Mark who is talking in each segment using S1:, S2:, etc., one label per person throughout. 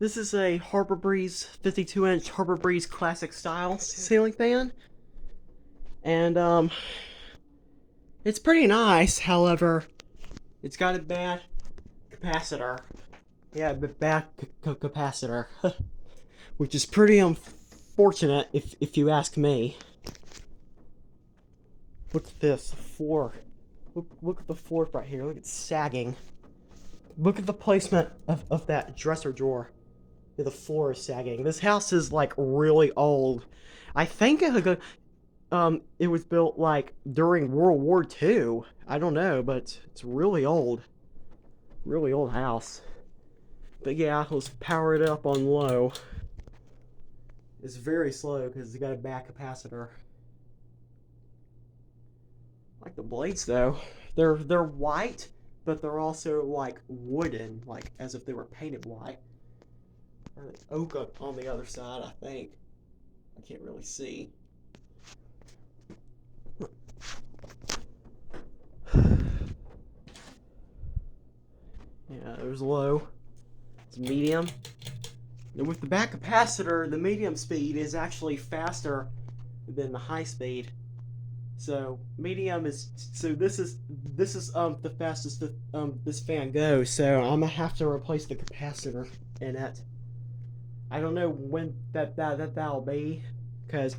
S1: This is a Harbor Breeze 52-inch Harbor Breeze classic style ceiling fan, and it's pretty nice. However, it's got a bad capacitor. Yeah, bad capacitor, which is pretty unfortunate if you ask me. Look at this floor. Look at the floor right here. Look, it's sagging. Look at the placement of that dresser drawer. The floor is sagging. This house is like really old. I think it was built like during World War II. I don't know, but it's really old. Really old house. But yeah, let's power it up on low. It's very slow because it's got a back capacitor. I like the blades though. They're white, but they're also like wooden, like as if they were painted white. Or oak on the other side, I think. I can't really see. Yeah, there's low. It's medium. And with the back capacitor, the medium speed is actually faster than the high speed. So medium is this is the fastest this fan goes. So I'm gonna have to replace the capacitor in it. I don't know when that'll be, because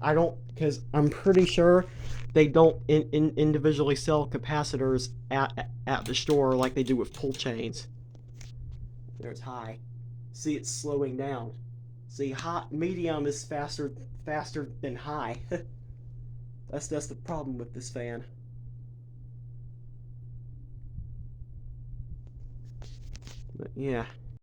S1: I'm pretty sure they don't individually sell capacitors at the store like they do with pull chains. There's high. See, it's slowing down. See, hot medium is faster than high. That's the problem with this fan. But yeah.